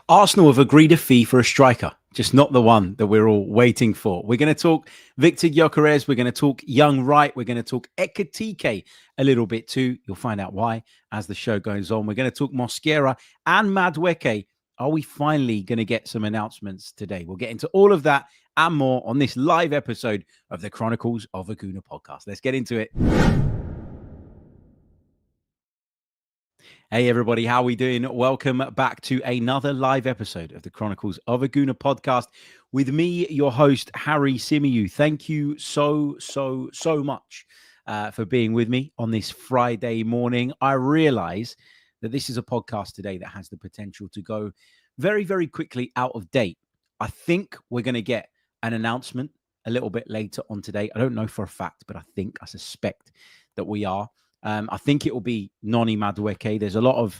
Arsenal have agreed a fee for a striker, just not the one that we're all waiting for. We're going to talk Viktor Gyökeres. We're going to talk Young Wright. We're going to talk Ekitike a little bit too. You'll find out why as the show goes on. We're going to talk Mosquera and Madueke. Are we finally going to get some announcements today? We'll get into all of that and more on this live episode of the Chronicles of a Gooner podcast. Let's get into it. Hey everybody, how are we doing? Welcome back to another live episode of the Chronicles of a Gooner podcast with me, your host, Harry Symeou. Thank you so much for being with me on this Friday morning. I realize that this is a podcast today that has the potential to go very quickly out of date. I think we're going to get an announcement a little bit later on today. I don't know for a fact, but I suspect that we are. I think it will be Noni Madueke. There's a lot of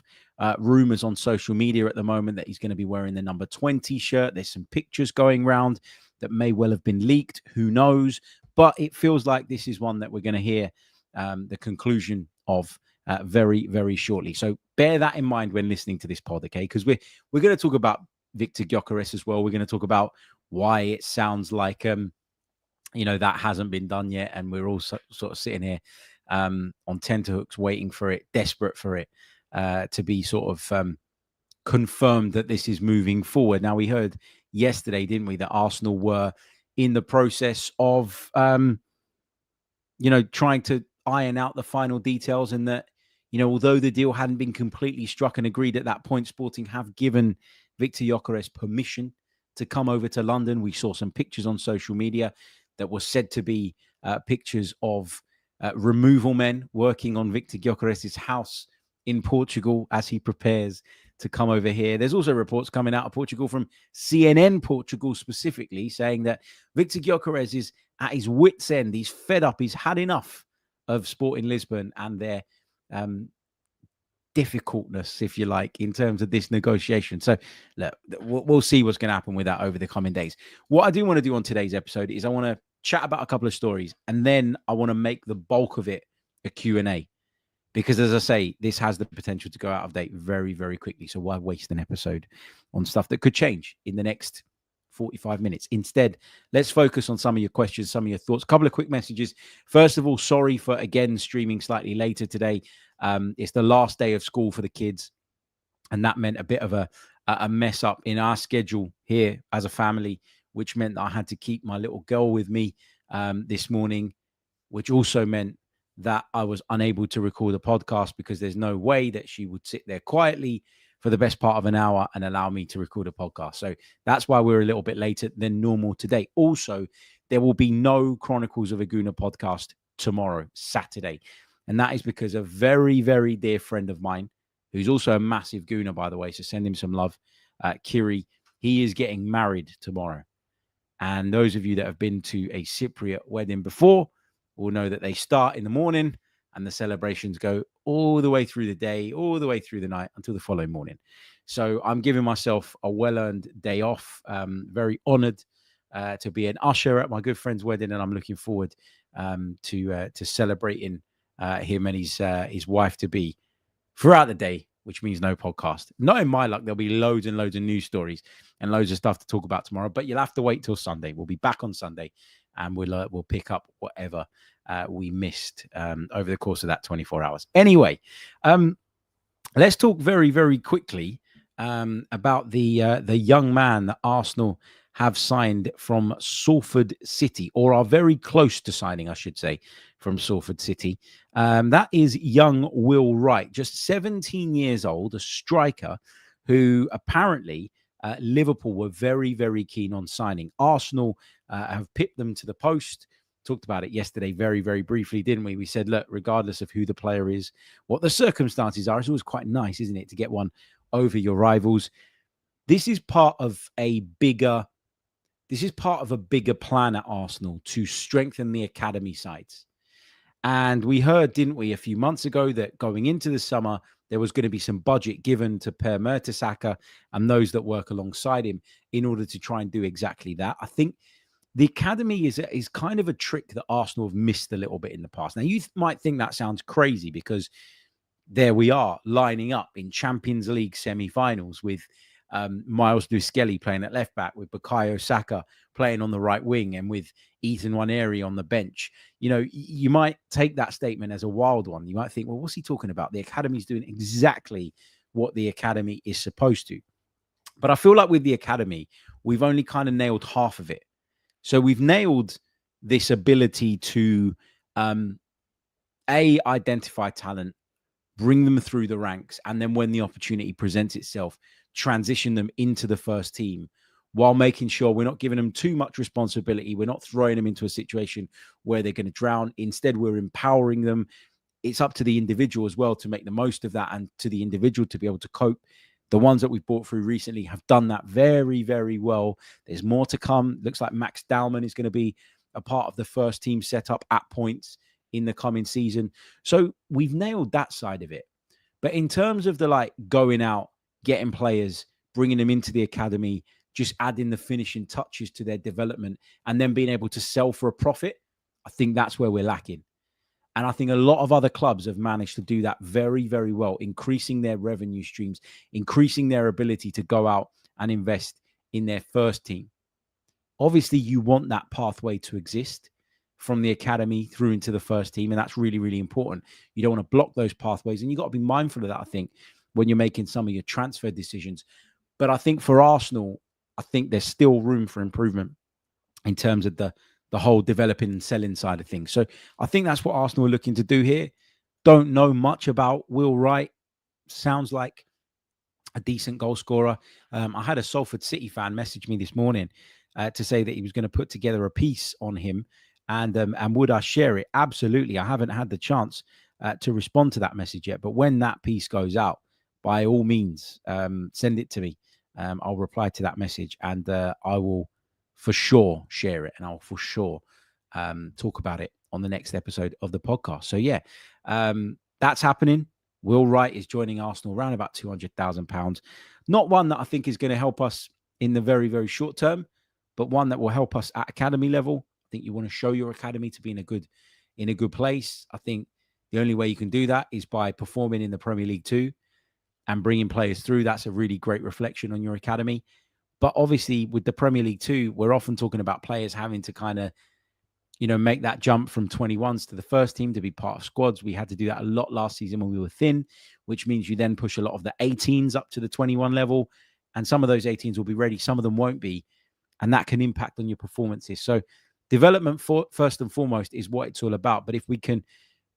rumors on social media at the moment that he's going to be wearing the number 20 shirt. There's some pictures going around that may well have been leaked. Who knows? But it feels like this is one that we're going to hear the conclusion of very shortly. So bear that in mind when listening to this pod, okay? Because we're going to talk about Viktor Gyökeres as well. We're going to talk about why it sounds like that hasn't been done yet, and we're all sort of sitting here on tenterhooks waiting for it, desperate for it to be sort of confirmed that this is moving forward. Now, we heard yesterday, didn't we, that Arsenal were in the process of trying to iron out the final details, and that although the deal hadn't been completely struck and agreed at that point, Sporting have given Viktor Gyökeres permission to come over to London. We saw some pictures on social media that were said to be pictures of removal men working on Viktor Gyökeres' house in Portugal as he prepares to come over here. There's also reports coming out of Portugal from CNN Portugal specifically saying that Viktor Gyökeres is at his wit's end. He's fed up. He's had enough of Sporting Lisbon and their difficultness, if you like, in terms of this negotiation. So look, we'll see what's going to happen with that over the coming days. What I do want to do on today's episode is I want to chat about a couple of stories, and then I want to make the bulk of it a Q&A, because as I say, this has the potential to go out of date very quickly. So why waste an episode on stuff that could change in the next 45 minutes? Instead, let's focus on some of your questions, some of your thoughts. A couple of quick messages. First of all, sorry for again streaming slightly later today. It's the last day of school for the kids, and that meant a bit of a mess up in our schedule here as a family, which meant that I had to keep my little girl with me this morning, which also meant that I was unable to record a podcast because there's no way that she would sit there quietly for the best part of an hour and allow me to record a podcast. So that's why we're a little bit later than normal today. Also, there will be no Chronicles of a Gooner podcast tomorrow, Saturday. And that is because a very dear friend of mine, who's also a massive Gooner, by the way, so send him some love, Kiri, he is getting married tomorrow. And those of you that have been to a Cypriot wedding before will know that they start in the morning and the celebrations go all the way through the day, all the way through the night until the following morning. So I'm giving myself a well-earned day off. Very honored to be an usher at my good friend's wedding, and I'm looking forward to celebrating him and his wife-to-be throughout the day, which means no podcast. Not in my luck. There'll be loads and loads of news stories and loads of stuff to talk about tomorrow, but you'll have to wait till Sunday. We'll be back on Sunday, and we'll pick up whatever we missed over the course of that 24 hours. Anyway, let's talk very quickly about the young man that Arsenal have signed from Salford City, or are very close to signing, I should say, from Salford City. That is young Will Wright, just 17 years old, a striker who apparently Liverpool were very keen on signing. Arsenal have pipped them to the post. Talked about it yesterday very briefly, didn't we? We said, look, regardless of who the player is, what the circumstances are, it's always quite nice, isn't it, to get one over your rivals. This is part of a bigger plan at Arsenal to strengthen the academy sides. And we heard, didn't we, a few months ago that going into the summer, there was going to be some budget given to Per Mertesacker and those that work alongside him in order to try and do exactly that. I think the academy is kind of a trick that Arsenal have missed a little bit in the past. Now, you might think that sounds crazy because there we are lining up in Champions League semi-finals with Miles Skelly playing at left back, with Bukayo Saka playing on the right wing, and with Ethan Nwaneri on the bench. You might take that statement as a wild one. You might think, well, what's he talking about? The academy's doing exactly what the academy is supposed to. But I feel like with the academy, we've only kind of nailed half of it. So we've nailed this ability to identify talent, bring them through the ranks, and then when the opportunity presents itself, transition them into the first team, while making sure we're not giving them too much responsibility. We're not throwing them into a situation where they're going to drown. Instead, we're empowering them. It's up to the individual as well to make the most of that, and to the individual to be able to cope. The ones that we've brought through recently have done that very, very well. There's more to come. Looks like Max Dowman is going to be a part of the first team setup at points in the coming season. So we've nailed that side of it. But in terms of the going out, getting players, bringing them into the academy, just adding the finishing touches to their development, and then being able to sell for a profit, I think that's where we're lacking. And I think a lot of other clubs have managed to do that very, very well, increasing their revenue streams, increasing their ability to go out and invest in their first team. Obviously, you want that pathway to exist from the academy through into the first team, and that's really, really important. You don't want to block those pathways, and you've got to be mindful of that, I think, when you're making some of your transfer decisions. But I think for Arsenal, I think there's still room for improvement in terms of the whole developing and selling side of things. So I think that's what Arsenal are looking to do here. Don't know much about Will Wright. Sounds like a decent goal scorer. I had a Salford City fan message me this morning to say that he was going to put together a piece on him, and would I share it? Absolutely. I haven't had the chance to respond to that message yet, but when that piece goes out, by all means, send it to me. I'll reply to that message, and I will for sure share it, and I'll for sure talk about it on the next episode of the podcast. So yeah, that's happening. Will Wright is joining Arsenal around about £200,000. Not one that I think is going to help us in the very, very short term, but one that will help us at academy level. I think you want to show your academy to be in a good place. I think the only way you can do that is by performing in the Premier League too, and bringing players through. That's a really great reflection on your academy. But obviously, with the Premier League too, we're often talking about players having to kind of, make that jump from 21s to the first team to be part of squads. We had to do that a lot last season when we were thin, which means you then push a lot of the 18s up to the 21 level. And some of those 18s will be ready, some of them won't be. And that can impact on your performances. So development, first and foremost, is what it's all about. But if we can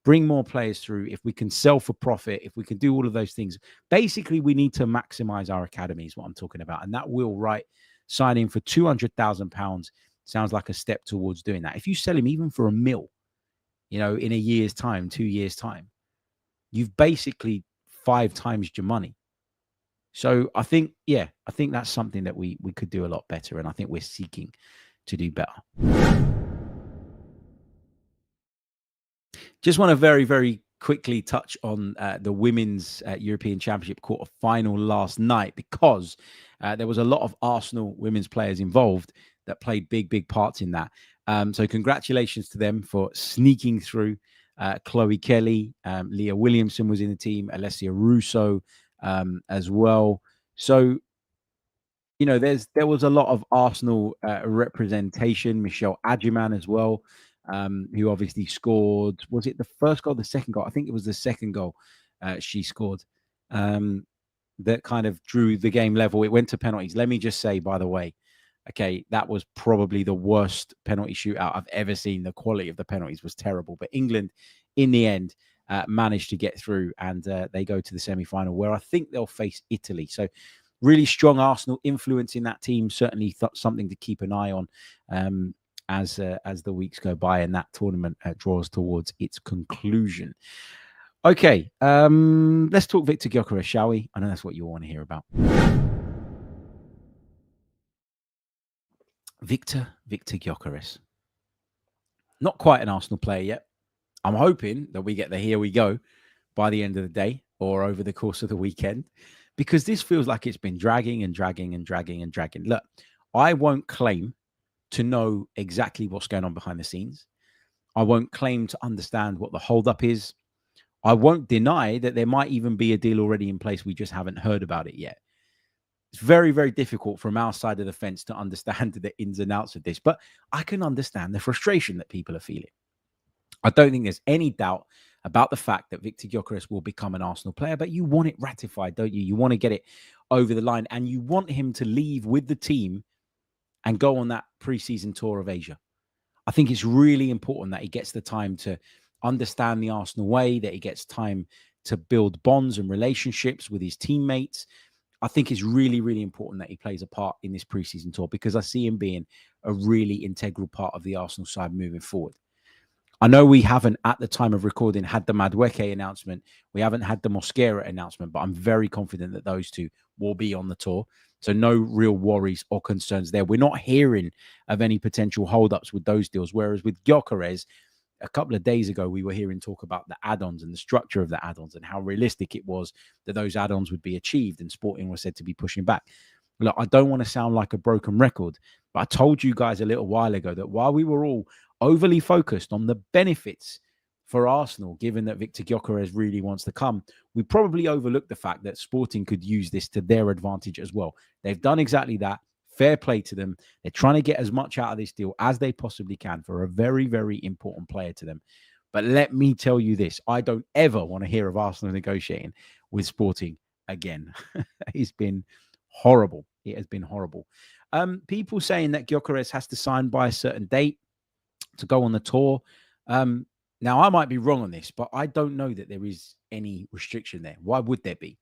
bring more players through, if we can sell for profit, if we can do all of those things, basically we need to maximize our academy is what I'm talking about. And that Will Wright signing for £200,000 sounds like a step towards doing that. If you sell him even for £1 million, in a year's time, 2 years' time, you've basically 5 times your money. So I think that's something that we could do a lot better. And I think we're seeking to do better. Just want to very, very quickly touch on the Women's European Championship quarter final last night, because there was a lot of Arsenal women's players involved that played big, big parts in that. So congratulations to them for sneaking through. Chloe Kelly, Leah Williamson was in the team, Alessia Russo as well. So, there was a lot of Arsenal representation. Michelle Adjiman as well, who obviously scored. Was it the first goal, the second goal? I think it was the second goal she scored that kind of drew the game level. It went to penalties. Let me just say, by the way, okay, that was probably the worst penalty shootout I've ever seen. The quality of the penalties was terrible. But England, in the end, managed to get through, and they go to the semi-final, where I think they'll face Italy. So really strong Arsenal influence in that team. Certainly something to keep an eye on as the weeks go by and that tournament draws towards its conclusion. Okay, let's talk Viktor Gyökeres, shall we? I know that's what you want to hear about. Viktor Gyökeres. Not quite an Arsenal player yet. I'm hoping that we get the here we go by the end of the day or over the course of the weekend, because this feels like it's been dragging and dragging and dragging and dragging. Look, I won't claim to know exactly what's going on behind the scenes. I won't claim to understand what the holdup is. I won't deny that there might even be a deal already in place. We just haven't heard about it yet. It's very, very difficult from our side of the fence to understand the ins and outs of this, but I can understand the frustration that people are feeling. I don't think there's any doubt about the fact that Viktor Gyökeres will become an Arsenal player, but you want it ratified, don't you? You want to get it over the line, and you want him to leave with the team and go on that preseason tour of Asia. I think it's really important that he gets the time to understand the Arsenal way, that he gets time to build bonds and relationships with his teammates. I think it's really, really important that he plays a part in this preseason tour, because I see him being a really integral part of the Arsenal side moving forward. I know we haven't, at the time of recording, had the Madueke announcement. We haven't had the Mosquera announcement, but I'm very confident that those two will be on the tour. So no real worries or concerns there. We're not hearing of any potential holdups with those deals. Whereas with Gyökeres, a couple of days ago, we were hearing talk about the add-ons and the structure of the add-ons and how realistic it was that those add-ons would be achieved, and Sporting was said to be pushing back. Look, I don't want to sound like a broken record, but I told you guys a little while ago that while we were all overly focused on the benefits for Arsenal, given that Viktor Gyökeres really wants to come, we probably overlooked the fact that Sporting could use this to their advantage as well. They've done exactly that. Fair play to them. They're trying to get as much out of this deal as they possibly can for a very, very important player to them. But let me tell you this, I don't ever want to hear of Arsenal negotiating with Sporting again. It's been horrible. It has been horrible. People saying that Gyökeres has to sign by a certain date to go on the tour. Now, I might be wrong on this, but I don't know that there is any restriction there. Why would there be?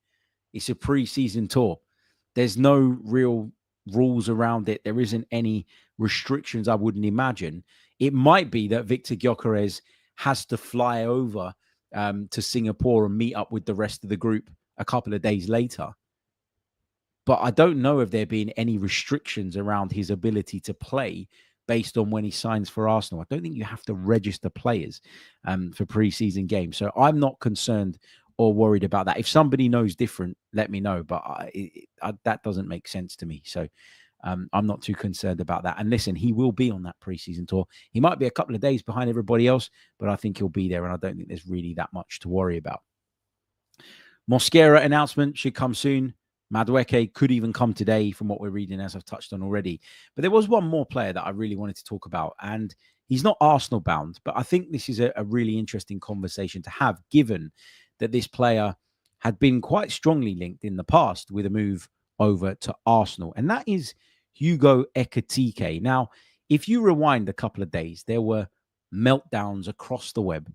It's a pre-season tour. There's no real rules around it. There isn't any restrictions, I wouldn't imagine. It might be that Viktor Gyökeres has to fly over to Singapore and meet up with the rest of the group a couple of days later. But I don't know if there been any restrictions around his ability to play based on when he signs for Arsenal. I don't think you have to register players for preseason games. So I'm not concerned or worried about that. If somebody knows different, let me know. But that doesn't make sense to me. So I'm not too concerned about that. And listen, he will be on that preseason tour. He might be a couple of days behind everybody else, but I think he'll be there. And I don't think there's really that much to worry about. Mosquera announcement should come soon. Madueke could even come today from what we're reading, as I've touched on already. But there was one more player that I really wanted to talk about, and he's not Arsenal bound, but I think this is a really interesting conversation to have, given that this player had been quite strongly linked in the past with a move over to Arsenal, and that is Hugo Ekitike. Now, if you rewind a couple of days, there were meltdowns across the web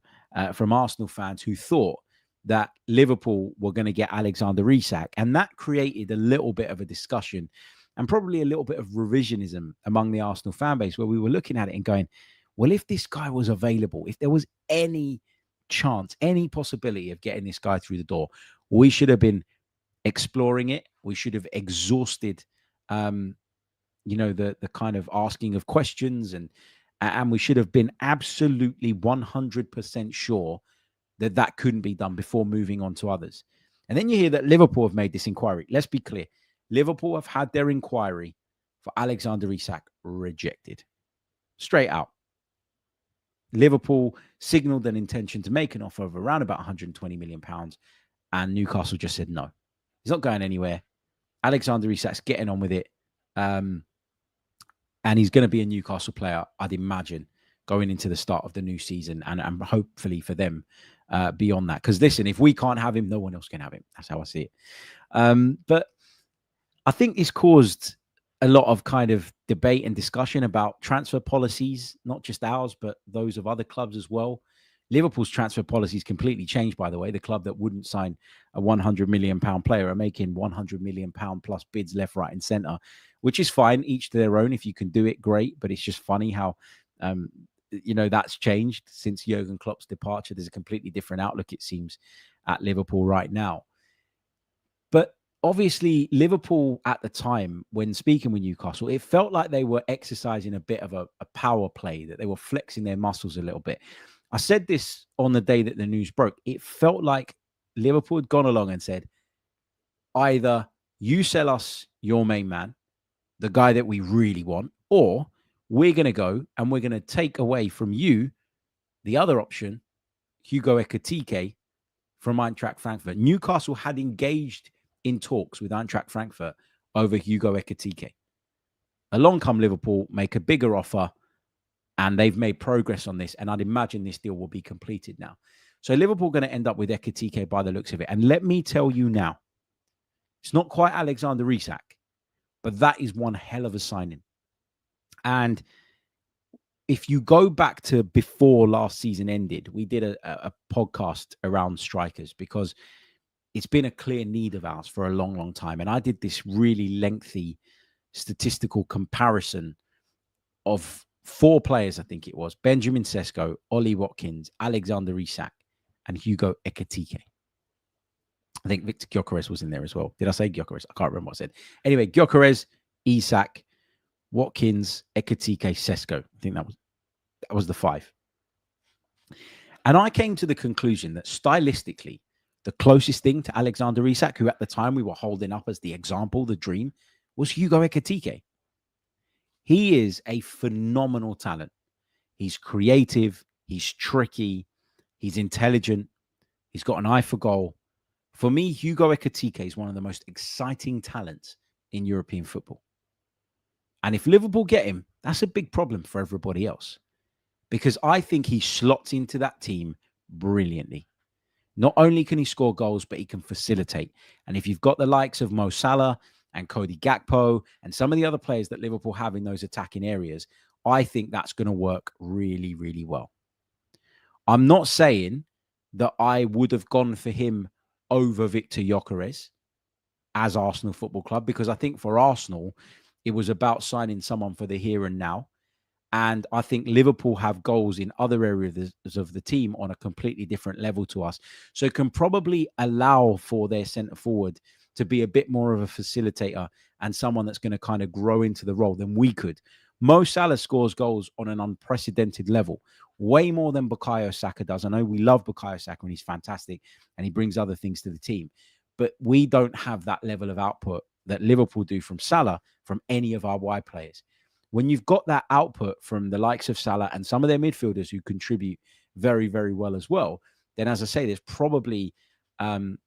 from Arsenal fans who thought that Liverpool were going to get Alexander Isak. And that created a little bit of a discussion and probably a little bit of revisionism among the Arsenal fan base, where we were looking at it and going, well, if this guy was available, if there was any chance, any possibility of getting this guy through the door, we should have been exploring it. We should have exhausted, the kind of asking of questions, and we should have been absolutely 100% sure that couldn't be done before moving on to others. And then you hear that Liverpool have made this inquiry. Let's be clear. Liverpool have had their inquiry for Alexander Isak rejected. Straight out. Liverpool signalled an intention to make an offer of around about £120 million, and Newcastle just said no. He's not going anywhere. Alexander Isak's getting on with it. And he's going to be a Newcastle player, I'd imagine, going into the start of the new season, and hopefully for them beyond that. Because listen, if we can't have him, no one else can have him. That's how I see it. But I think this caused a lot of kind of debate and discussion about transfer policies, not just ours, but those of other clubs as well. Liverpool's transfer policies completely changed, by the way. The club that wouldn't sign a £100 million player are making £100 million plus bids left, right, and centre, which is fine. Each to their own. If you can do it, great. But it's just funny how that's changed since Jurgen Klopp's departure. There's a completely different outlook, it seems, at Liverpool right now. But obviously, Liverpool at the time, when speaking with Newcastle, it felt like they were exercising a bit of a power play, that they were flexing their muscles a little bit. I said this on the day that the news broke. It felt like Liverpool had gone along and said, either you sell us your main man, the guy that we really want, or we're going to go and we're going to take away from you the other option, Hugo Ekitike from Eintracht Frankfurt. Newcastle had engaged in talks with Eintracht Frankfurt over Hugo Ekitike. Along come Liverpool, make a bigger offer, and they've made progress on this. And I'd imagine this deal will be completed now. So Liverpool going to end up with Ekitike by the looks of it. And let me tell you now, it's not quite Alexander Isak, but that is one hell of a signing. And if you go back to before last season ended, we did a podcast around strikers because it's been a clear need of ours for a long, long time. And I did this really lengthy statistical comparison of 4 players, I think it was: Benjamin Sesko, Ollie Watkins, Alexander Isak, and Hugo Ekitike. I think Viktor Gyökeres was in there as well. Did I say Gyökeres? I can't remember what I said. Anyway, Gyökeres, Isak, Watkins, Ekitike, Sesko. I think that was the 5. And I came to the conclusion that stylistically, the closest thing to Alexander Isak, who at the time we were holding up as the example, the dream, was Hugo Ekitike. He is a phenomenal talent. He's creative. He's tricky. He's intelligent. He's got an eye for goal. For me, Hugo Ekitike is one of the most exciting talents in European football. And if Liverpool get him, that's a big problem for everybody else, because I think he slots into that team brilliantly. Not only can he score goals, but he can facilitate. And if you've got the likes of Mo Salah and Cody Gakpo and some of the other players that Liverpool have in those attacking areas, I think that's going to work really, really well. I'm not saying that I would have gone for him over Viktor Gyökeres as Arsenal Football Club, because I think for Arsenal, it was about signing someone for the here and now. And I think Liverpool have goals in other areas of the team on a completely different level to us. So can probably allow for their centre forward to be a bit more of a facilitator and someone that's going to kind of grow into the role than we could. Mo Salah scores goals on an unprecedented level, way more than Bukayo Saka does. I know we love Bukayo Saka and he's fantastic and he brings other things to the team, but we don't have that level of output that Liverpool do from Salah, from any of our wide players. When you've got that output from the likes of Salah and some of their midfielders who contribute very, very well as well, then, as I say, there's probably an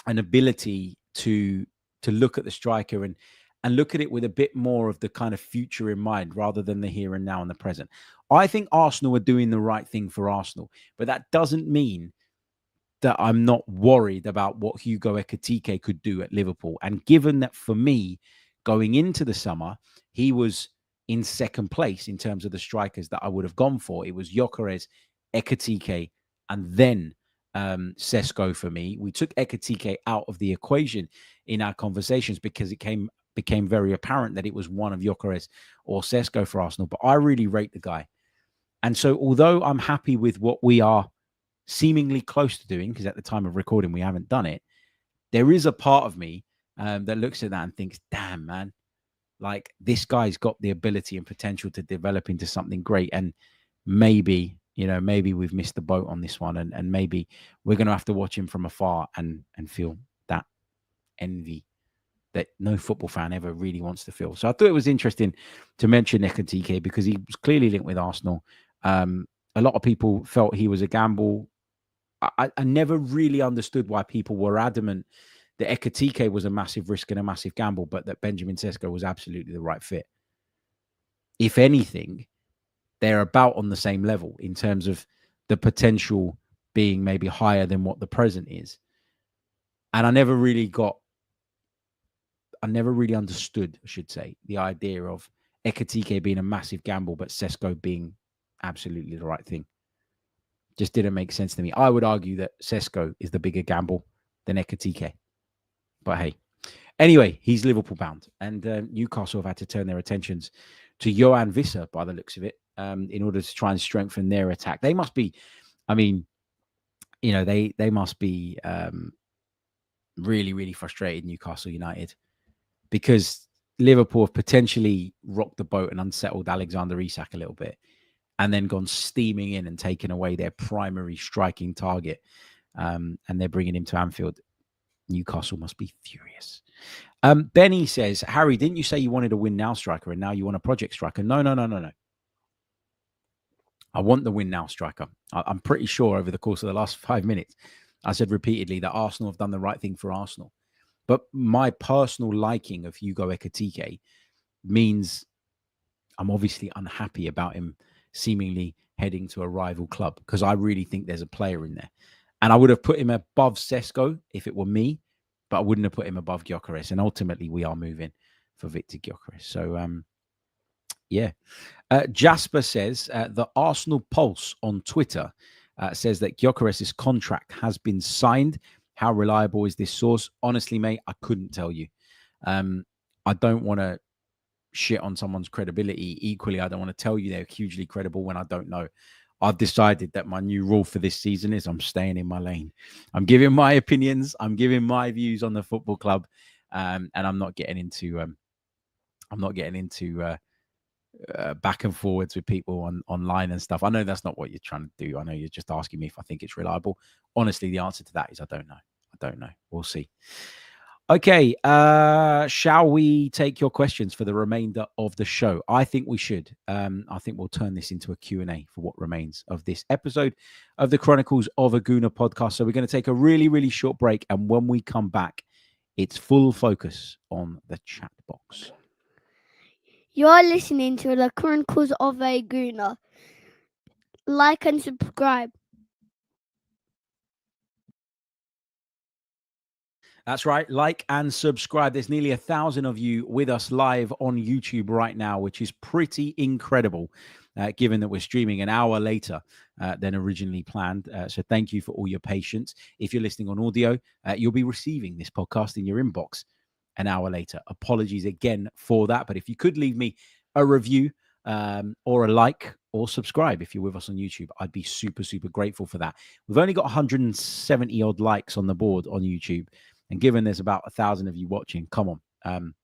ability to look at the striker and look at it with a bit more of the kind of future in mind rather than the here and now and the present. I think Arsenal are doing the right thing for Arsenal, but that doesn't mean that I'm not worried about what Hugo Ekitike could do at Liverpool. And given that, for me, going into the summer, he was in second place in terms of the strikers that I would have gone for. It was Gyökeres, Ekitike, and then Sesko for me. We took Ekitike out of the equation in our conversations because it became very apparent that it was one of Gyökeres or Sesko for Arsenal. But I really rate the guy. And so although I'm happy with what we are seemingly close to doing, because at the time of recording we haven't done it, there is a part of me that looks at that and thinks, damn, man, like, this guy's got the ability and potential to develop into something great. And maybe, maybe we've missed the boat on this one, and maybe we're going to have to watch him from afar and feel that envy that no football fan ever really wants to feel. So I thought it was interesting to mention Ekitike because he was clearly linked with Arsenal. A lot of people felt he was a gamble. I never really understood why people were adamant that Ekitike was a massive risk and a massive gamble, but that Benjamin Sesko was absolutely the right fit. If anything, they're about on the same level in terms of the potential being maybe higher than what the present is. And I never really understood, I should say, the idea of Ekitike being a massive gamble, but Sesko being absolutely the right thing. Just didn't make sense to me. I would argue that Sesko is the bigger gamble than Ekitike. But hey, anyway, he's Liverpool bound. And Newcastle have had to turn their attentions to Yohan Wissa, by the looks of it, in order to try and strengthen their attack. They must be, they must be really, really frustrated, Newcastle United, because Liverpool have potentially rocked the boat and unsettled Alexander Isak a little bit, and then gone steaming in and taken away their primary striking target. And they're bringing him to Anfield. Newcastle must be furious. Benny says, Harry, didn't you say you wanted a win now striker and now you want a project striker? No. I want the win now striker. I'm pretty sure over the course of the last 5 minutes, I said repeatedly that Arsenal have done the right thing for Arsenal. But my personal liking of Hugo Ekitike means I'm obviously unhappy about him seemingly heading to a rival club, because I really think there's a player in there. And I would have put him above Sesko if it were me, but I wouldn't have put him above Gyökeres. And ultimately, we are moving for Viktor Gyökeres. So, yeah. Jasper says the Arsenal Pulse on Twitter says that Gyökeres' contract has been signed. How reliable is this source? Honestly, mate, I couldn't tell you. I don't want to shit on someone's credibility. Equally, I don't want to tell you they're hugely credible when I don't know. I've decided that my new rule for this season is I'm staying in my lane. I'm giving my opinions. I'm giving my views on the football club, and I'm not getting into back and forwards with people online and stuff. I know that's not what you're trying to do. I know you're just asking me if I think it's reliable. Honestly, the answer to that is I don't know. I don't know. We'll see. Okay, shall we take your questions for the remainder of the show? I think we should. I think we'll turn this into a Q&A for what remains of this episode of the Chronicles of a Gooner podcast. So we're going to take a really, really short break. And when we come back, it's full focus on the chat box. You're listening to the Chronicles of a Gooner. Like and subscribe. That's right. Like and subscribe. There's nearly 1,000 of you with us live on YouTube right now, which is pretty incredible, given that we're streaming an hour later than originally planned. So thank you for all your patience. If you're listening on audio, you'll be receiving this podcast in your inbox an hour later. Apologies again for that. But if you could leave me a review or a like or subscribe if you're with us on YouTube, I'd be super, super grateful for that. We've only got 170 odd likes on the board on YouTube. And given there's about 1,000 of you watching, come on,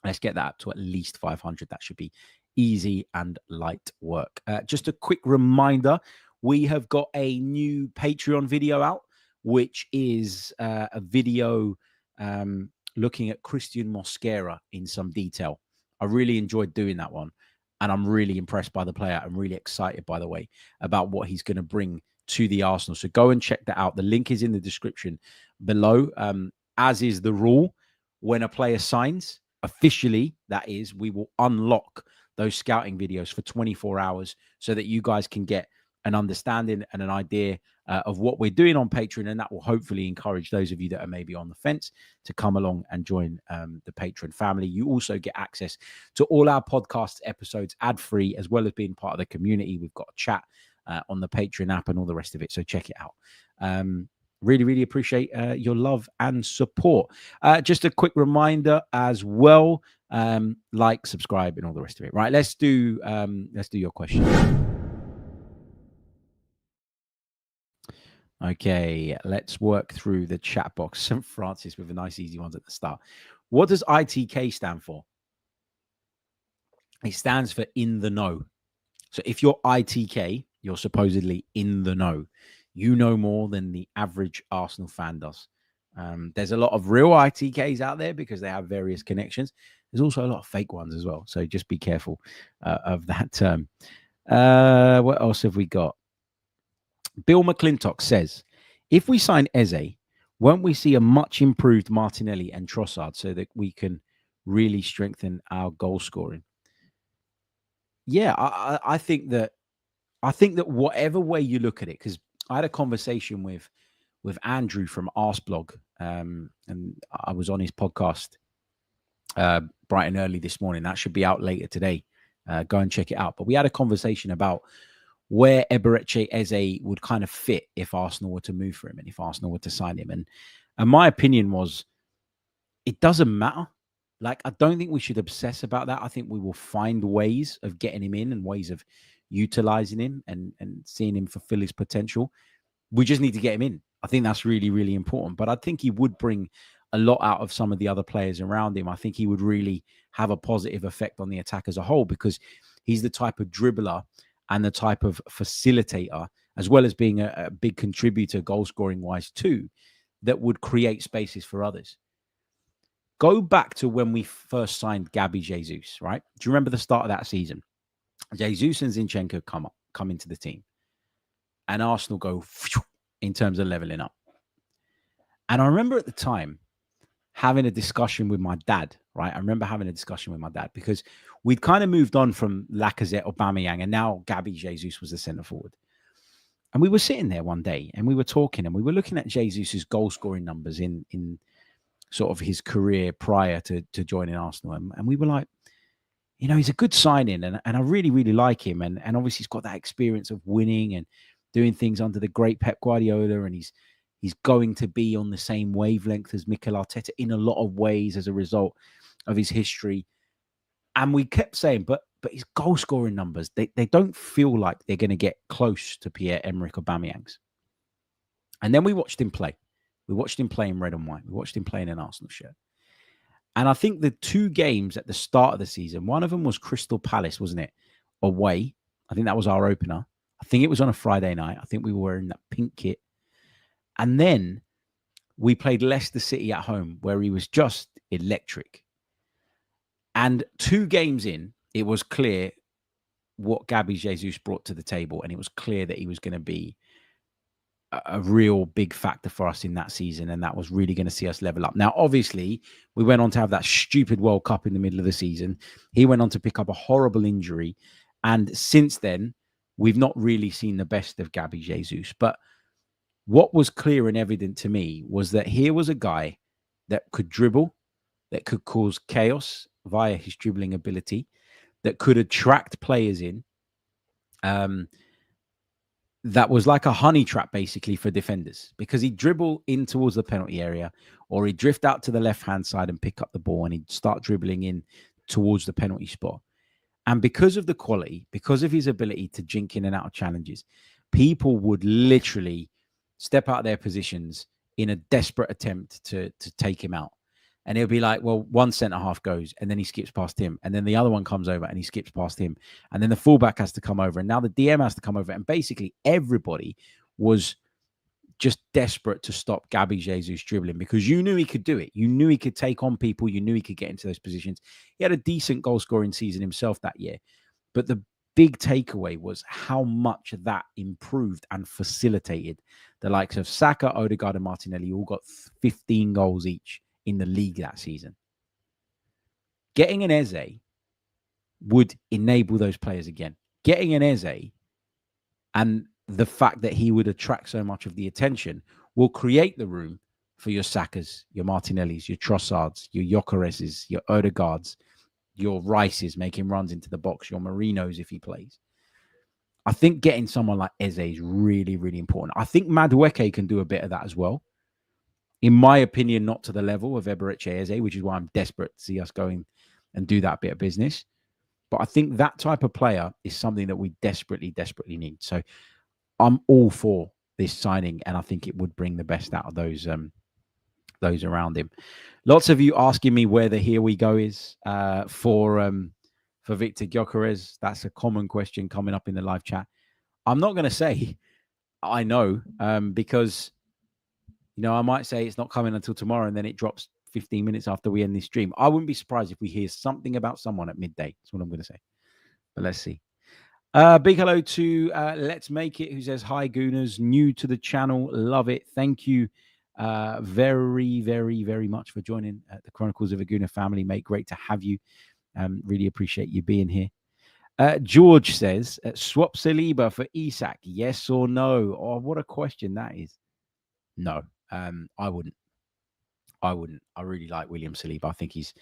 let's get that up to at least 500. That should be easy and light work. Just a quick reminder, we have got a new Patreon video out, which is a video looking at Christian Mosquera in some detail. I really enjoyed doing that one, and I'm really impressed by the player. I'm really excited, by the way, about what he's going to bring to the Arsenal. So go and check that out. The link is in the description below. As is the rule, when a player signs, officially, that is, we will unlock those scouting videos for 24 hours so that you guys can get an understanding and an idea of what we're doing on Patreon. And that will hopefully encourage those of you that are maybe on the fence to come along and join the Patreon family. You also get access to all our podcast episodes ad-free, as well as being part of the community. We've got a chat on the Patreon app and all the rest of it. So check it out. Really, really appreciate your love and support. Just a quick reminder as well, like, subscribe, and all the rest of it. Right, let's do your question. Okay, let's work through the chat box. St. Francis with a nice, easy ones at the start. What does ITK stand for? It stands for in the know. So if you're ITK, you're supposedly in the know. You know more than the average Arsenal fan does. There's a lot of real ITKs out there because they have various connections. There's also a lot of fake ones as well. So just be careful of that term. What else have we got? Bill McClintock says, if we sign Eze, won't we see a much improved Martinelli and Trossard so that we can really strengthen our goal scoring? Yeah, I think that whatever way you look at it, because I had a conversation with Andrew from Arsblog, and I was on his podcast bright and early this morning. That should be out later today. Go and check it out. But we had a conversation about where Eberechi Eze would kind of fit if Arsenal were to move for him and if Arsenal were to sign him. And my opinion was, it doesn't matter. Like, I don't think we should obsess about that. I think we will find ways of getting him in and ways of utilizing him and seeing him fulfill his potential. We just need to get him in. I think that's really, really important. But I think he would bring a lot out of some of the other players around him. I think he would really have a positive effect on the attack as a whole, because he's the type of dribbler and the type of facilitator, as well as being a big contributor goal scoring wise too, that would create spaces for others. Go back to when we first signed Gabby Jesus, right? Do you remember the start of that season? Jesus and Zinchenko come into the team, and Arsenal go in terms of leveling up. And I remember at the time having a discussion with my dad, right? I remember having a discussion with my dad because we'd kind of moved on from Lacazette, Aubameyang, and now Gabi Jesus was the centre forward. And we were sitting there one day and we were talking and we were looking at Jesus's goal scoring numbers in sort of his career prior to joining Arsenal. And we were like, you know, he's a good signing and I really, really like him. And obviously he's got that experience of winning and doing things under the great Pep Guardiola. And he's going to be on the same wavelength as Mikel Arteta in a lot of ways as a result of his history. And we kept saying, but his goal scoring numbers, they don't feel like they're going to get close to Pierre-Emerick Aubameyang's. And then we watched him play. We watched him play in red and white. We watched him play in an Arsenal shirt. And I think the two games at the start of the season, one of them was Crystal Palace, wasn't it? Away. I think that was our opener. I think it was on a Friday night. I think we were wearing that pink kit. And then we played Leicester City at home, where he was just electric. And 2 games in, it was clear what Gabi Jesus brought to the table. And it was clear that he was going to be a real big factor for us in that season. And that was really going to see us level up. Now, obviously, we went on to have that stupid World Cup in the middle of the season. He went on to pick up a horrible injury. And since then, we've not really seen the best of Gabi Jesus. But what was clear and evident to me was that here was a guy that could dribble, that could cause chaos via his dribbling ability, that could attract players in. That was like a honey trap, basically, for defenders, because he'd dribble in towards the penalty area, or he'd drift out to the left-hand side and pick up the ball, and he'd start dribbling in towards the penalty spot. And because of the quality, because of his ability to jink in and out of challenges, people would literally step out of their positions in a desperate attempt to take him out. And it'll be like, well, one centre-half goes, and then he skips past him. And then the other one comes over, and he skips past him. And then the fullback has to come over. And now the DM has to come over. And basically, everybody was just desperate to stop Gabi Jesus dribbling, because you knew he could do it. You knew he could take on people. You knew he could get into those positions. He had a decent goal-scoring season himself that year. But the big takeaway was how much that improved and facilitated the likes of Saka, Odegaard, and Martinelli, who all got 15 goals each in the league that season. Getting an Eze would enable those players again. Getting an Eze and the fact that he would attract so much of the attention will create the room for your Sakas, your Martinellis, your Trossards, your Gyökereses, your Odegaards, your Rices making runs into the box, your Marinos if he plays. I think getting someone like Eze is really, really important. I think Madueke can do a bit of that as well. In my opinion, not to the level of Eberechi Eze, which is why I'm desperate to see us going and do that bit of business. But I think that type of player is something that we desperately, desperately need. So I'm all for this signing, and I think it would bring the best out of those around him. Lots of you asking me where the here we go is for Viktor Gyökeres. That's a common question coming up in the live chat. I'm not going to say I know because, you know, I might say it's not coming until tomorrow, and then it drops 15 minutes after we end this stream. I wouldn't be surprised if we hear something about someone at midday. That's what I'm going to say. But let's see. Big hello to Let's Make It, who says, hi, Gooners. New to the channel. Love it. Thank you very, very, very much for joining the Chronicles of a Gooner family, mate. Great to have you. Really appreciate you being here. George says, swap Celiba for Isak, yes or no? Oh, what a question that is. No, I wouldn't. I really like William Celiba. I think he's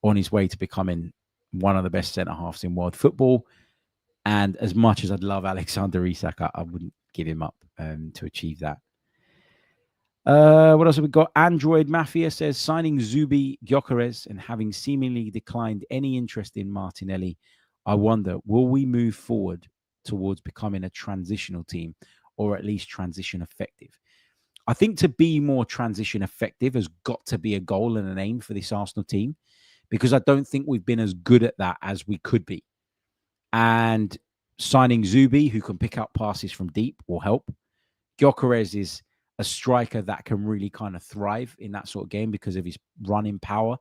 on his way to becoming one of the best centre-halves in world football. And as much as I'd love Alexander Isak, I wouldn't give him up to achieve that. What else have we got? Android Mafia says, signing Zubi Gyökeres and having seemingly declined any interest in Martinelli, I wonder, will we move forward towards becoming a transitional team, or at least transition effective? I think to be more transition effective has got to be a goal and an aim for this Arsenal team, because I don't think we've been as good at that as we could be. And signing Zubi, who can pick up passes from deep, will help. Gyökeres is a striker that can really kind of thrive in that sort of game because of his running power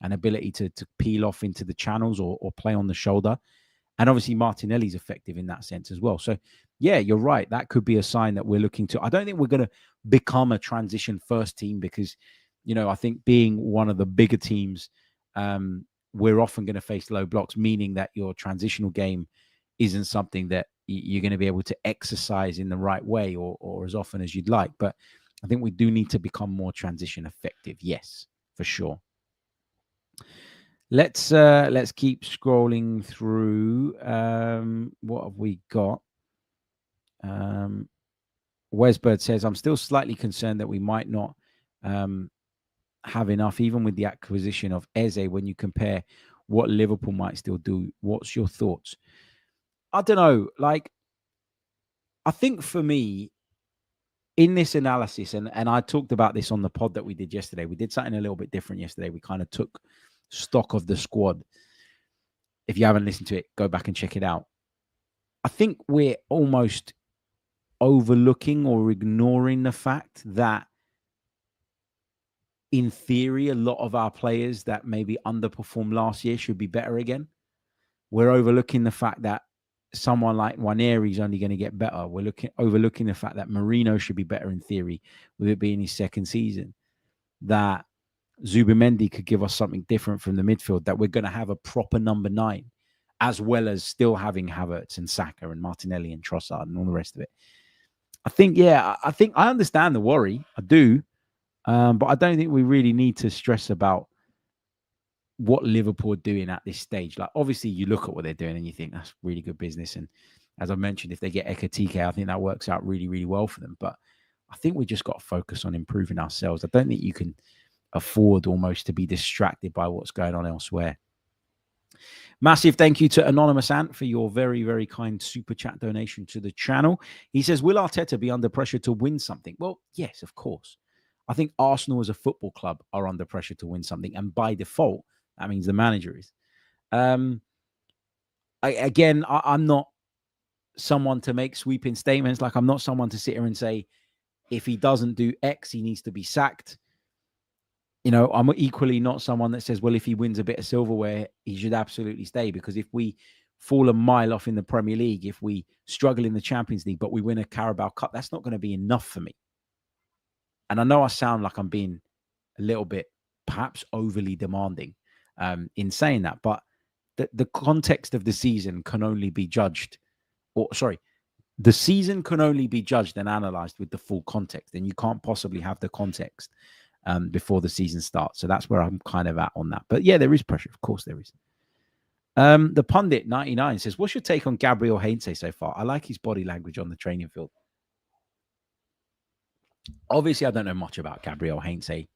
and ability to peel off into the channels or play on the shoulder. And obviously Martinelli's effective in that sense as well. So yeah, you're right. That could be a sign that we're looking to. I don't think we're going to become a transition first team, because I think being one of the bigger teams, we're often going to face low blocks, meaning that your transitional game isn't something that you're going to be able to exercise in the right way or as often as you'd like. But I think we do need to become more transition effective. Yes, for sure. Let's keep scrolling through. What have we got? Wesbird says, I'm still slightly concerned that we might not have enough, even with the acquisition of Eze, when you compare what Liverpool might still do. What's your thoughts? I don't know. I think for me, in this analysis, and I talked about this on the pod that we did yesterday, we did something a little bit different yesterday. We kind of took stock of the squad. If you haven't listened to it, go back and check it out. I think we're almost overlooking or ignoring the fact that in theory, a lot of our players that maybe underperformed last year should be better again. We're overlooking the fact that someone like Nwaneri is only going to get better. We're overlooking the fact that Marino should be better in theory, with it being his second season. That Zubimendi could give us something different from the midfield, that we're going to have a proper number 9, as well as still having Havertz and Saka and Martinelli and Trossard and all the rest of it. I think I understand the worry. I do. But I don't think we really need to stress about what Liverpool are doing at this stage. Like, obviously, you look at what they're doing and you think that's really good business. And as I mentioned, if they get Ekitike, I think that works out really, really well for them. But I think we just got to focus on improving ourselves. I don't think you can afford almost to be distracted by what's going on elsewhere. Massive thank you to Anonymous Ant for your very, very kind super chat donation to the channel. He says, will Arteta be under pressure to win something? Well, yes, of course. I think Arsenal as a football club are under pressure to win something. And by default, that means the manager is. I'm not someone to make sweeping statements. Like, I'm not someone to sit here and say, if he doesn't do X, he needs to be sacked. I'm equally not someone that says, well, if he wins a bit of silverware, he should absolutely stay. Because if we fall a mile off in the Premier League, if we struggle in the Champions League, but we win a Carabao Cup, that's not going to be enough for me. And I know I sound like I'm being a little bit perhaps overly demanding in saying that, but the context of the season can only be judged, the season can only be judged and analysed with the full context, and you can't possibly have the context before the season starts. So that's where I'm kind of at on that. But yeah, there is pressure. Of course there is. The Pundit 99 says, what's your take on Gabriel Heinze so far? I like his body language on the training field. Obviously, I don't know much about Gabriel Heinze.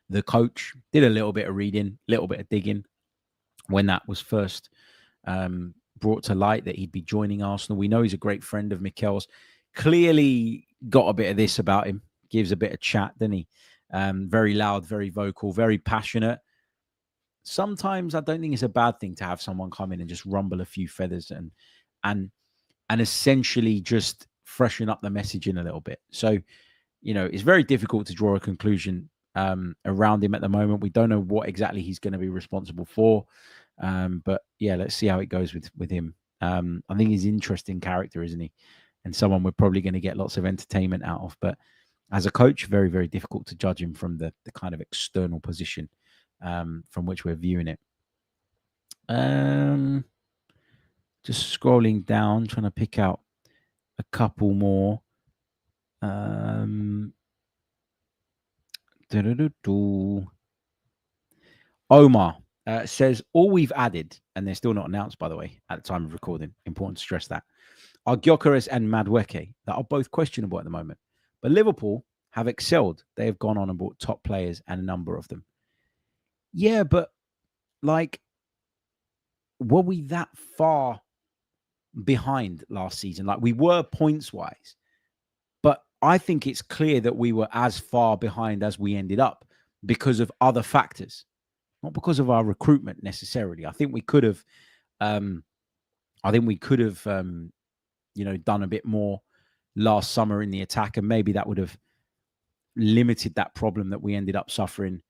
The coach did a little bit of reading, a little bit of digging when that was first brought to light that he'd be joining Arsenal. We know he's a great friend of Mikel's. Clearly got a bit of this about him. Gives a bit of chat, doesn't he? Very loud, very vocal, very passionate. Sometimes I don't think it's a bad thing to have someone come in and just rumble a few feathers and essentially just freshen up the messaging a little bit. So, it's very difficult to draw a conclusion around him at the moment. We don't know what exactly he's going to be responsible for. But yeah, let's see how it goes with him. I think he's an interesting character, isn't he? And someone we're probably going to get lots of entertainment out of. But as a coach, very, very difficult to judge him from the kind of external position from which we're viewing it. Just scrolling down, trying to pick out a couple more. Omar says, all we've added, and they're still not announced, by the way, at the time of recording, important to stress that, are Gyökeres and Madueke that are both questionable at the moment. But Liverpool have excelled. They have gone on and bought top players, and a number of them. Yeah, but were we that far behind last season? Like, we were points-wise. But I think it's clear that we were as far behind as we ended up because of other factors, not because of our recruitment necessarily. I think we could have, done a bit more last summer in the attack, and maybe that would have limited that problem that we ended up suffering.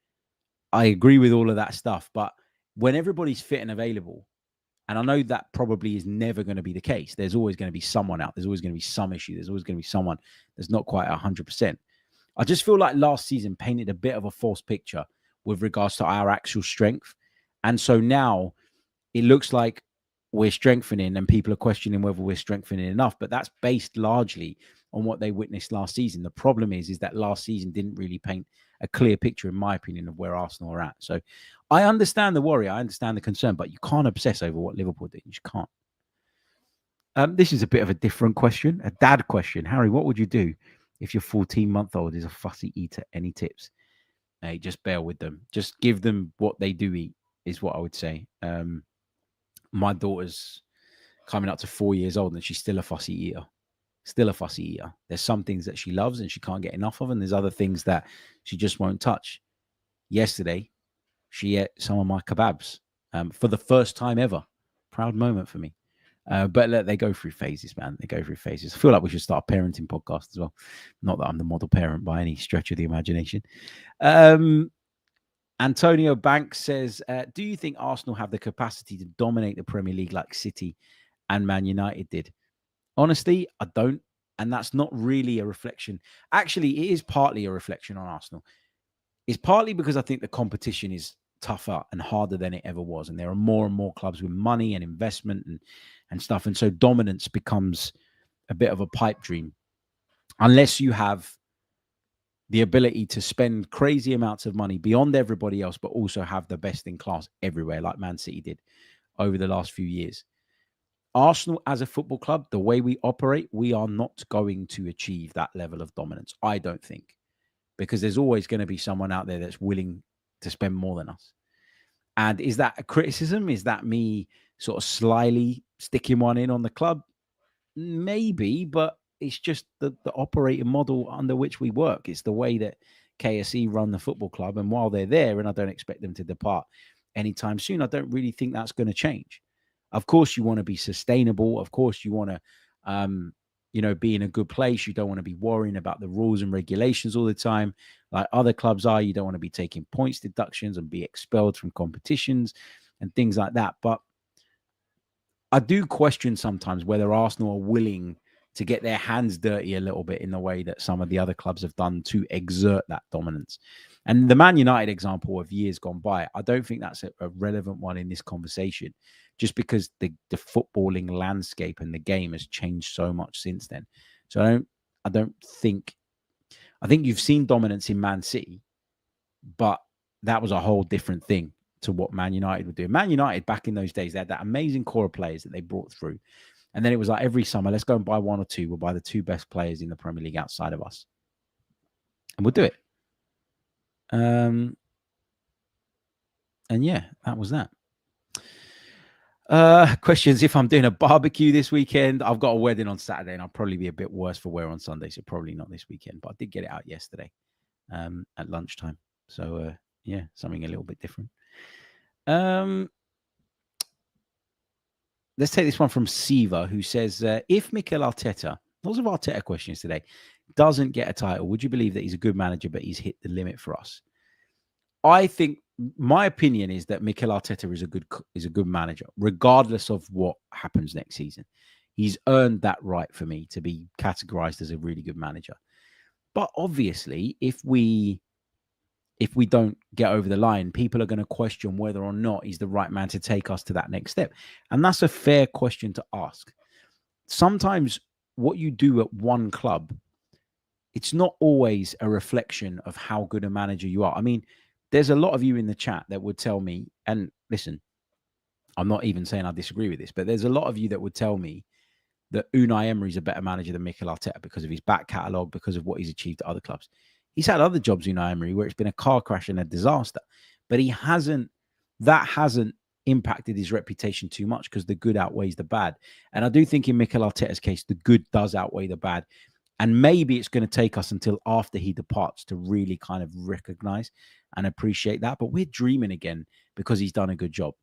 I agree with all of that stuff, but when everybody's fit and available, and I know that probably is never going to be the case. There's always going to be someone out. There's always going to be some issue. There's always going to be someone that's not quite 100%. I just feel like last season painted a bit of a false picture with regards to our actual strength. And so now it looks like we're strengthening and people are questioning whether we're strengthening enough. But that's based largely on what they witnessed last season. The problem is that last season didn't really paint a clear picture, in my opinion, of where Arsenal are at. So I understand the worry. I understand the concern, but you can't obsess over what Liverpool did. You just can't. This is a bit of a different question, a dad question. Harry, what would you do if your 14-month-old is a fussy eater? Any tips? Hey, just bear with them. Just give them what they do eat, is what I would say. My daughter's coming up to 4 years old and she's still a fussy eater. Still a fussy eater. There's some things that she loves and she can't get enough of, and there's other things that she just won't touch. Yesterday, she ate some of my kebabs for the first time ever. Proud moment for me. But look, they go through phases, man. They go through phases. I feel like we should start a parenting podcast as well. Not that I'm the model parent by any stretch of the imagination. Antonio Banks says, do you think Arsenal have the capacity to dominate the Premier League like City and Man United did? Honestly, I don't. And that's not really a reflection. Actually, it is partly a reflection on Arsenal. It's partly because I think the competition is tougher and harder than it ever was. And there are more and more clubs with money and investment and stuff. And so dominance becomes a bit of a pipe dream. Unless you have the ability to spend crazy amounts of money beyond everybody else, but also have the best in class everywhere, like Man City did over the last few years. Arsenal as a football club, the way we operate, we are not going to achieve that level of dominance, I don't think, because there's always going to be someone out there that's willing to spend more than us. And is that a criticism? Is that me sort of slyly sticking one in on the club? Maybe, but it's just the operating model under which we work. It's the way that KSE run the football club. And while they're there, and I don't expect them to depart anytime soon, I don't really think that's going to change. Of course, you want to be sustainable. Of course, you want to, be in a good place. You don't want to be worrying about the rules and regulations all the time, like other clubs are. You don't want to be taking points deductions and be expelled from competitions and things like that. But I do question sometimes whether Arsenal are willing to get their hands dirty a little bit in the way that some of the other clubs have done to exert that dominance. And the Man United example of years gone by, I don't think that's a relevant one in this conversation, just because the footballing landscape and the game has changed so much since then. So I think you've seen dominance in Man City, but that was a whole different thing to what Man United would do. Man United back in those days, they had that amazing core of players that they brought through. And then it was like every summer, let's go and buy one or two. We'll buy the two best players in the Premier League outside of us. And we'll do it. And yeah, that was that. Questions. If I'm doing a barbecue this weekend, I've got a wedding on Saturday and I'll probably be a bit worse for wear on Sunday. So probably not this weekend, but I did get it out yesterday at lunchtime. So yeah, something a little bit different. Let's take this one from Siva, who says, if Mikel Arteta, lots of Arteta questions today, doesn't get a title, would you believe that he's a good manager, but he's hit the limit for us? I think my opinion is that Mikel Arteta is a good manager, regardless of what happens next season. He's earned that right for me to be categorized as a really good manager. But obviously, if we don't get over the line, people are going to question whether or not he's the right man to take us to that next step. And that's a fair question to ask. Sometimes what you do at one club, it's not always a reflection of how good a manager you are. I mean, there's a lot of you in the chat that would tell me, and listen, I'm not even saying I disagree with this, but there's a lot of you that would tell me that Unai Emery is a better manager than Mikel Arteta because of his back catalogue, because of what he's achieved at other clubs. He's had other jobs, Unai Emery, where it's been a car crash and a disaster, but that hasn't impacted his reputation too much because the good outweighs the bad. And I do think in Mikel Arteta's case, the good does outweigh the bad. And maybe it's going to take us until after he departs to really kind of recognize and appreciate that. But we're dreaming again because he's done a good job.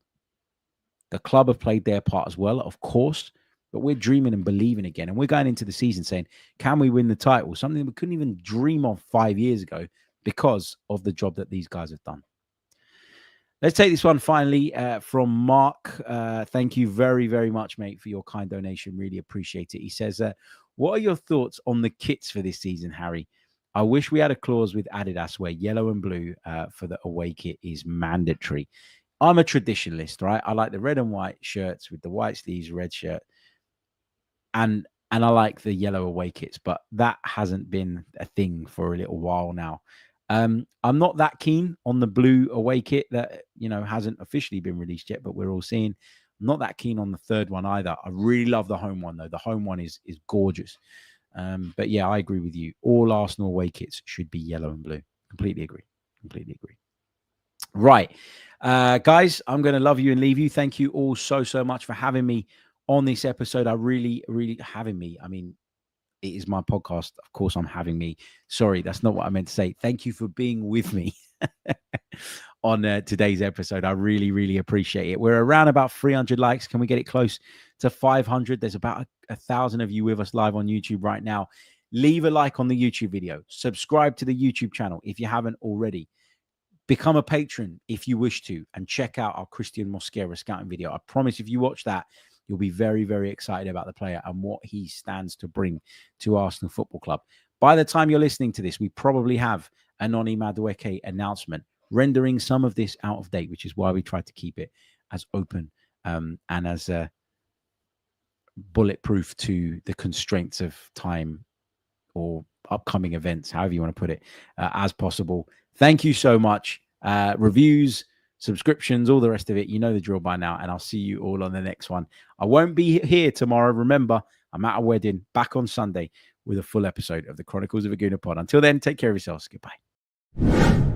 The club have played their part as well, of course, but we're dreaming and believing again. And we're going into the season saying, can we win the title? Something we couldn't even dream of 5 years ago because of the job that these guys have done. Let's take this one finally from Mark. Thank you very, very much, mate, for your kind donation. Really appreciate it. He says, what are your thoughts on the kits for this season, Harry? I wish we had a clause with Adidas where yellow and blue for the away kit is mandatory. I'm a traditionalist, right? I like the red and white shirts with the white sleeves, red shirt, and I like the yellow away kits, but that hasn't been a thing for a little while now. I'm not that keen on the blue away kit that hasn't officially been released yet, but we're all seeing. I'm not that keen on the third one either. I really love the home one though. The home one is gorgeous. But yeah, I agree with you. All Arsenal away kits should be yellow and blue. Completely agree. Completely agree. Right. Guys, I'm going to love you and leave you. Thank you all so much for having me on this episode. I really having me. I mean, it is my podcast. Of course, I'm having me. Sorry, that's not what I meant to say. Thank you for being with me on today's episode. I really appreciate it. We're around about 300 likes. Can we get it close to 500? There's about 1,000 of you with us live on YouTube right now. Leave a like on the YouTube video. Subscribe to the YouTube channel if you haven't already. Become a patron if you wish to, and check out our Christian Mosquera scouting video. I promise if you watch that, you'll be very excited about the player and what he stands to bring to Arsenal Football Club. By the time you're listening to this, we probably have a Noni Madueke announcement, rendering some of this out of date, which is why we try to keep it as open and as bulletproof to the constraints of time or upcoming events, however you want to put it, as possible. Thank you so much. Reviews, subscriptions, all the rest of it. You know the drill by now, and I'll see you all on the next one. I won't be here tomorrow. Remember, I'm at a wedding, back on Sunday with a full episode of the Chronicles of a Gooner Pod. Until then, take care of yourselves. Goodbye.